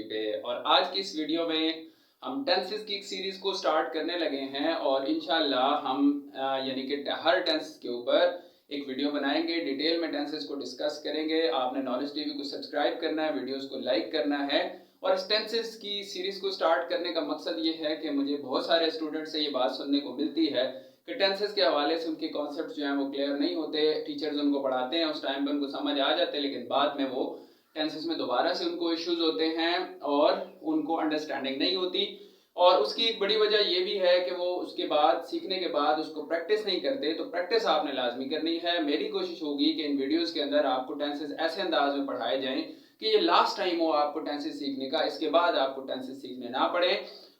पे। और आज की इस वीडियो में हम टेंसेस की एक सीरीज को स्टार्ट करने लगे हैं और इंशाल्लाह हम यानी कि हर टेंस के ऊपर एक वीडियो बनाएंगे, डिटेल में टेंसेस को डिस्कस करेंगे। आपने नॉलेज टीवी को सब्सक्राइब करना है, वीडियोस को लाइक करना है। और इस टेंसेस की सीरीज को स्टार्ट करने का मकसद ये है कि मुझे बहुत सारे स्टूडेंट से ये बात सुनने को मिलती है कि टेंसेस के हवाले से उनके कॉन्सेप्ट जो हैं वो क्लियर नहीं होते। टीचर्स उनको पढ़ाते हैं, उस टाइम पे उनको समझ आ जाते हैं, लेकिन बाद में वो टेंसेस में दोबारा से उनको इश्यूज होते हैं और उनको अंडरस्टैंडिंग नहीं होती। और उसकी एक बड़ी वजह ये भी है कि वो उसके बाद सीखने के बाद उसको प्रैक्टिस नहीं करते। तो प्रैक्टिस आपने लाजमी करनी है। मेरी कोशिश होगी कि इन वीडियोस के अंदर आपको टेंसेस ऐसे अंदाज में पढ़ाए जाएं कि ये लास्ट टाइम हो आपको टेंसेस सीखने का, इसके बाद आपको टेंसेस सीखने ना पड़े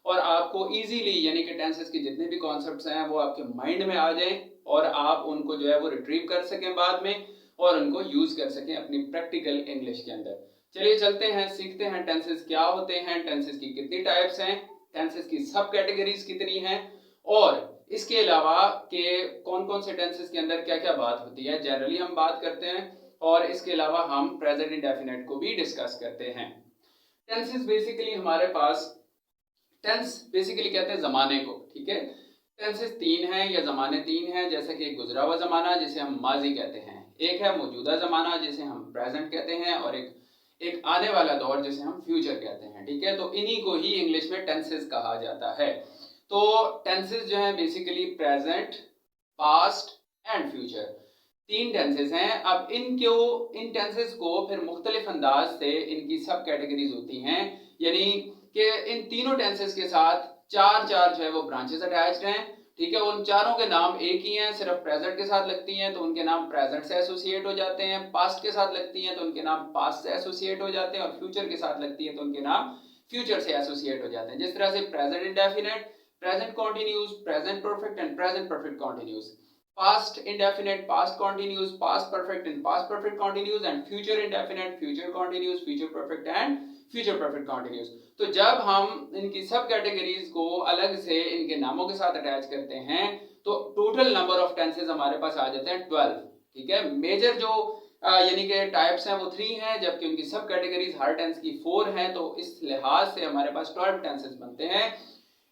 और आपको इजीली यानी कि टेंसेस के जितने भी कॉन्सेप्ट्स हैं वो आपके माइंड में आ जाएं और आप उनको जो है वो रिट्रीव कर सकें बाद में और उनको यूज कर सकें अपनी प्रैक्टिकल इंग्लिश के अंदर। चलिए चलते हैं, सीखते हैं टेंसेस क्या होते हैं, टेंसेस की कितनी टाइप्स हैं, टेंसेस की सब कैटेगरीज कितनी हैं और इसके अलावा के कौन कौन से टेंसेस के अंदर क्या क्या बात होती है, जनरली हम बात करते हैं। और इसके अलावा हम प्रेजेंट इंडेफिनिट को भी डिस्कस करते हैं। टेंसेस बेसिकली हमारे पास, टेंस बेसिकली कहते हैं जमाने को, ठीक है। टेंसेस तीन हैं या जमाने तीन हैं, जैसे कि एक गुजरा हुआ जमाना जिसे हम माजी कहते हैं, एक है मौजूदा जमाना जिसे हम प्रेजेंट कहते हैं और एक आने वाला दौर जिसे हम फ्यूचर कहते हैं, ठीक है। तो इन्हीं को ही इंग्लिश में टेंसेस कहा जाता है। तो टेंसेस जो है basically present, past and future, तीन टेंसेस हैं। अब इन टेंसेस को फिर मुख्तलिफ अंदाज से इनकी सब कैटेगरीज होती हैं, यानी कि इन तीनों टेंसेस के साथ चार चार जो है वो ब्रांचेस अटैच्ड हैं, ठीक है। उन चारों के नाम एक ही हैं, सिर्फ प्रेजेंट के साथ लगती हैं तो उनके नाम प्रेजेंट से एसोसिएट हो जाते हैं, पास्ट के साथ लगती हैं तो उनके नाम पास्ट से एसोसिएट हो जाते हैं और फ्यूचर के साथ लगती हैं तो उनके नाम फ्यूचर से एसोसिएट हो जाते हैं। जिस तरह से present indefinite, present continuous, present perfect and present perfect continuous, past indefinite, past continuous, past perfect and past perfect continuous, and future indefinite, future continuous, future perfect and future perfect continuous। तो जब हम इनकी सब categories को अलग से इनके नामों के साथ अटैच करते हैं तो टोटल नंबर ऑफ टेंसेस हमारे पास आ जाते हैं 12, ठीक है। मेजर जो यानी कि टाइप्स हैं वो 3 हैं, जबकि उनकी सब कैटेगरीज हर टेंस की 4 हैं। तो इस लिहाज से हमारे पास 12 टेंसेस बनते हैं।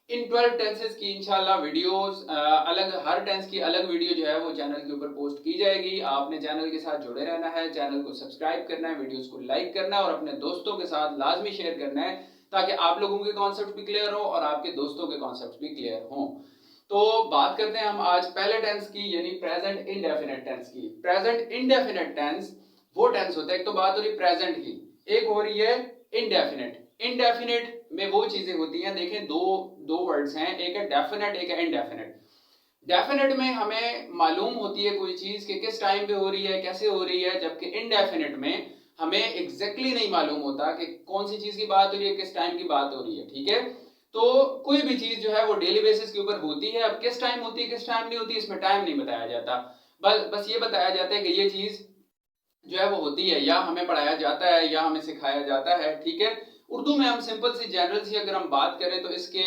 इन 12 टेंसेस की इंशाल्लाह वीडियोस अलग, हर टेंस की अलग वीडियो जो है वो चैनल के ऊपर पोस्ट की जाएगी। आपने चैनल के साथ जुड़े रहना है, चैनल को सब्सक्राइब करना है, वीडियोस को लाइक करना है और अपने दोस्तों के साथ लाजमी शेयर करना है ताकि आप लोगों के कॉन्सेप्ट भी क्लियर हो और आपके दोस्तों के कॉन्सेप्ट भी क्लियर हों। तो बात करते हैं हम आज पहले टेंस की, यानी प्रेजेंट इंडेफिनिट टेंस की। प्रेजेंट इंडेफिनिट टेंस वो टेंस होता है, एक तो बात हो रही प्रेजेंट की, एक हो रही है इंडेफिनिट। इंडेफिनिट में वो चीजें होती हैं, देखें दो वर्ड्स हैं, एक है डेफिनेट, एक है इंडेफिनिट। डेफिनेट में हमें मालूम होती है कोई चीज कि किस टाइम पे हो रही है, कैसे हो रही है, जबकि इंडेफिनिट में हमें एग्जैक्टली नहीं मालूम होता कि कौन सी चीज की बात हो रही है, किस टाइम की बात हो रही है, ठीक है। तो कोई भी चीज जो है वो डेली बेसिस के ऊपर होती है। अब किस टाइम होती है, किस टाइम नहीं होती, इसमें टाइम नहीं बताया जाता, बस ये बताया जाता है कि ये चीज जो है वो होती है, या हमें पढ़ाया जाता है या हमें सिखाया जाता है, ठीक है। उर्दू में हम सिंपल सी जनरल सी अगर हम बात करें तो इसके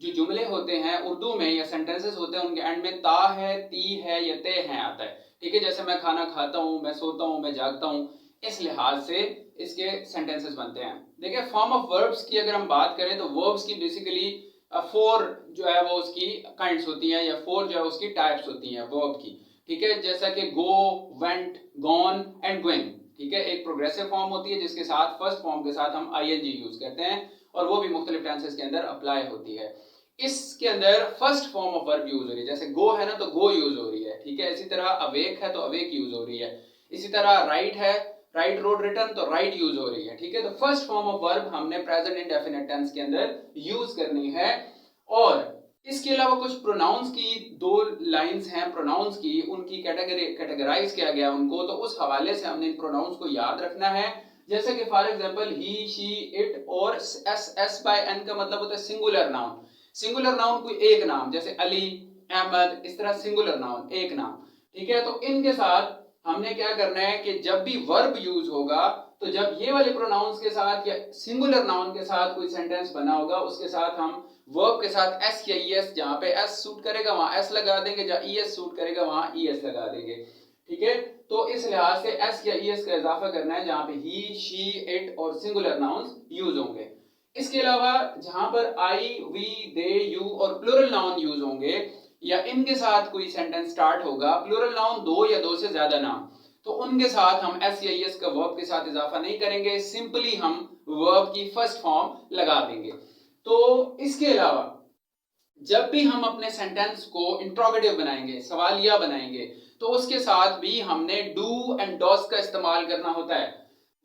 जो जुमले होते हैं उर्दू में या सेंटेंसेस होते हैं उनके एंड में ता है, ती है या ते हैं आता है, ठीक है। जैसे मैं खाना खाता हूँ, मैं सोता हूँ, मैं जागता हूँ, इस लिहाज से इसके सेंटेंसेस बनते हैं। देखिए फॉर्म ऑफ वर्ब्स की अगर हम बात करें तो वर्ब्स की बेसिकली 4 जो है वो उसकी काइंड्स होती हैं या 4 जो है उसकी टाइप्स होती हैं वर्ब की, ठीक है। जैसा कि गो, वेंट, गॉन एंड गोइंग, ठीक है। एक प्रोग्रेसिव फॉर्म होती है जिसके साथ फर्स्ट फॉर्म के साथ हम आईएनजी यूज करते हैं और वो भी मुख्तलिफ टेंसेस के अंदर अप्लाई होती है। इसके अंदर first form of verb use हो रही है, जैसे गो है ना तो गो यूज हो रही है, ठीक है। इसी तरह अवेक है तो अवेक यूज हो रही है, इसी तरह राइट है, राइट रोड रिटर्न तो राइट यूज हो रही है, ठीक है। तो फर्स्ट फॉर्म ऑफ वर्ब हमने प्रेजेंट इंडेफिनिट टेंस के अंदर यूज करनी है। और इसके अलावा कुछ प्रोनाउंस की 2 लाइंस हैं, प्रोनाउंस की उनकी कैटेगराइज किया गया उनको, तो उस हवाले से हमने इन प्रोनाउंस को याद रखना है। जैसे कि for example he, she, it और एस बाय एन का मतलब होता है सिंगुलर नाउन। सिंगुलर नाउन कोई एक नाम, जैसे अली, अहमद, इस तरह सिंगुलर नाउन एक नाम, ठीक है। तो इनके साथ हमने क्या करना है कि जब भी वर्ब यूज होगा तो जब ये वाले प्रोनाउंस के साथ या सिंगुलर नाउन के साथ कोई सेंटेंस बना होगा उसके साथ हम वर्ब के साथ एस या ईएस, जहां पे एस सूट करेगा वहां एस लगा देंगे, जहां ईएस सूट करेगा वहां ईएस लगा देंगे, ठीक है। तो इस लिहाज से एस या ईएस का इजाफा करना है जहां पे ही, शी, इट और सिंगुलर नाउन्स यूज होंगे। जहां पर आई, वी, दे, यू और प्लूरल नाउन यूज होंगे या इनके साथ कोई सेंटेंस स्टार्ट होगा, प्लूरल नाउन दो या दो से ज्यादा नाम, तो उनके साथ हम एस या एस का वर्ब के साथ इजाफा नहीं करेंगे, सिंपली हम वर्ब की फर्स्ट फॉर्म लगा देंगे। तो इसके अलावा जब भी हम अपने सेंटेंस को इंट्रोगेटिव बनाएंगे, सवालिया बनाएंगे, तो उसके साथ भी हमने डू एंड डस का इस्तेमाल करना होता है।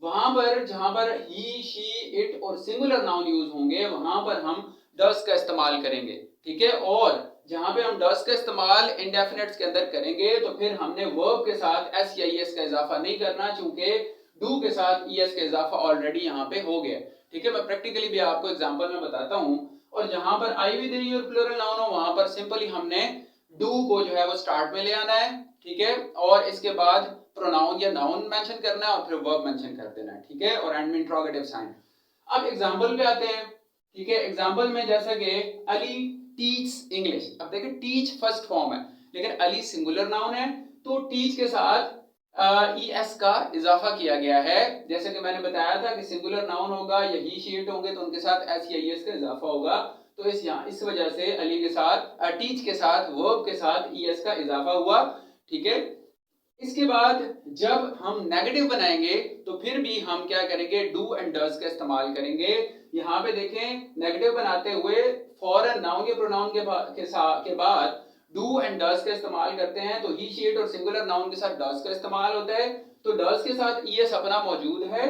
वहां पर जहां पर ही, शी, इट और सिंगुलर नाउन यूज होंगे वहां पर हम डस का इस्तेमाल करेंगे, ठीक है। और जहां पे हम डस का इस्तेमाल इंडेफिनिट्स के अंदर करेंगे तो फिर हमने वर्ब के साथ एस या एस का इजाफा नहीं करना, चूंकि डू के साथ ईएस का इजाफा ऑलरेडी यहाँ पे हो गया, ठीक है। मैं प्रैक्टिकली भी आपको एग्जांपल में बताता हूँ। और जहां पर आई विद दी और प्लूरल नाउन हो वहां पर सिंपली हमने डू को जो है वो स्टार्ट में ले आना है, ठीक है, और इसके बाद प्रोनाउन या नाउन मेंशन करना है और फिर वर्ब मेंशन कर देना है, ठीक है, और एंड में इंट्रोगेटिव साइन। अब एग्जांपल पे आते हैं, ठीक है। एग्जांपल में जैसा कि अली टीच इंग्लिश, अब देखिए टीच फर्स्ट फॉर्म है लेकिन अली सिंगुलर नाउन है, तो टीच के साथ एस का इजाफा किया गया है। जैसे कि मैंने बताया था कि सिंगुलर नाउन होगा या ही, शी, इट होंगे तो उनके साथ एस या एस का इजाफा होगा, तो इस वजह से अली के साथ टीच के साथ वर्ब के साथ एस का इजाफा हुआ, ठीक है। इसके बाद जब हम नेगेटिव बनाएंगे तो फिर भी हम क्या करेंगे, डू एंड डज का इस्तेमाल करेंगे। यहाँ पे देखें नेगेटिव बनाते हुए फॉरन नाउन के प्रोनाउन के बाद डू एंड डज का इस्तेमाल करते हैं, तो ही, शी, इट और सिंगुलर नाउन के साथ डज का इस्तेमाल होता है, तो डज के साथ ईएस अपना मौजूद है,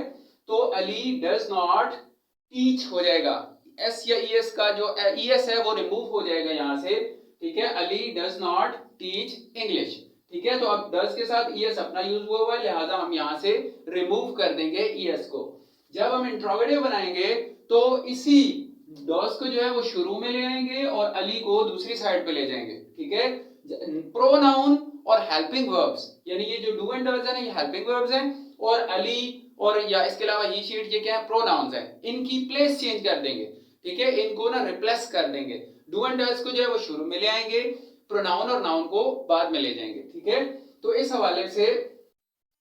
तो अली डज नॉट टीच हो जाएगा, एस या ईएस का जो ईएस है वो रिमूव हो जाएगा यहाँ से, ठीक है। Ali does not teach English, ठीक है। तो अब डज के साथ ईएस अपना यूज हुआ है, लिहाजा हम यहाँ से रिमूव कर देंगे ईएस को। जब हम इंट्रोगेटिव बनाएंगे तो इसी डॉस को जो है वो शुरू में ले आएंगे और अली को दूसरी साइड पे ले जाएंगे, ठीक है। प्रोनाउन और हेल्पिंग वर्ब्स, यानी ये जो डू एंड डज है ना, ये हेल्पिंग वर्ब्स हैं, और अली और या इसके अलावा ही, शी, इट ये क्या है, प्रोनाउंस है, इनकी प्लेस चेंज कर देंगे, ठीक है, इनको ना रिप्लेस कर देंगे। डू एंड डज को जो है वो शुरू में ले आएंगे, प्रोनाउन और नाउन को बाद में ले जाएंगे, ठीक है। तो इस हवाले से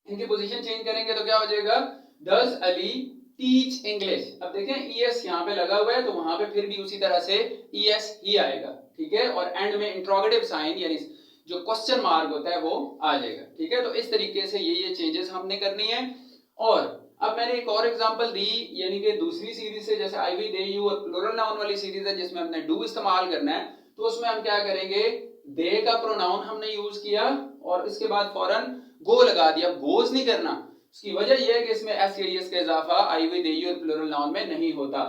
इनकी पोजीशन चेंज करेंगे तो क्या हो जाएगा, डज अली टीच इंग्लिश। अब देखें ईएस यहाँ पे लगा हुआ है तो वहां पे फिर भी उसी तरह से ईएस ही आएगा, ठीक है, और एंड में इंट्रोगेटिव साइन यानी जो क्वेश्चन मार्क होता है वो आ जाएगा, ठीक है। तो इस तरीके से ये चेंजेस हमने करनी है। और अब मैंने एक और एग्जांपल दी, यानी कि दूसरी सीरीज से, जैसे आई, वी, दे, यू और प्लूरल नाउन वाली सीरीज है जिसमें हमने डू इस्तेमाल करना है, तो उसमें हम क्या करेंगे, दे का प्रोनाउन हमने यूज किया और इसके बाद फौरन गो लगा दिया, गोज नहीं करना। उसकी वजह यह है कि इसमें एस या एस का इजाफा आई, वी, दे, यू और प्लूरल नाउन में नहीं होता।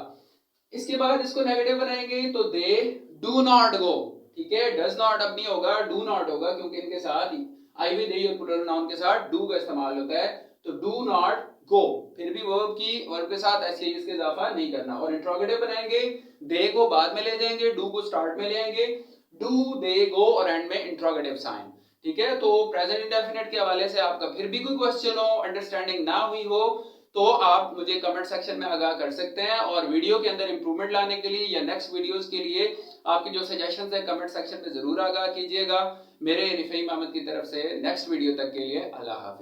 इसके बाद इसको नेगेटिव बनाएंगे तो दे डू नॉट गो, ठीक है, डज नॉट अब नहीं होगा, डू नॉट होगा, क्योंकि इनके साथ आई, वी, दे, यू और प्लूरल नाउन के साथ डू का इस्तेमाल होता है, तो डू नॉट गो, फिर भी वर्ब के साथ एस या एस का इजाफा नहीं करना। और इंट्रोगेटिव बनाएंगे, दे को बाद में ले जाएंगे, डू को स्टार्ट में ले आएंगे, डू, दे, गो और एंड में इंट्रोगेटिव साइन, ठीक है। तो प्रेजेंट इंडेफिनिट के हवाले से आपका फिर भी कोई क्वेश्चन हो, अंडरस्टैंडिंग ना हुई हो, तो आप मुझे कमेंट सेक्शन में आगाह कर सकते हैं। और वीडियो के अंदर इंप्रूवमेंट लाने के लिए या नेक्स्ट वीडियोस के लिए आपकी जो सजेशंस है कमेंट सेक्शन में जरूर आगाह कीजिएगा। मेरे रिफई मोहम्मद की तरफ से नेक्स्ट वीडियो तक के लिए अल्लाह हाफिज़।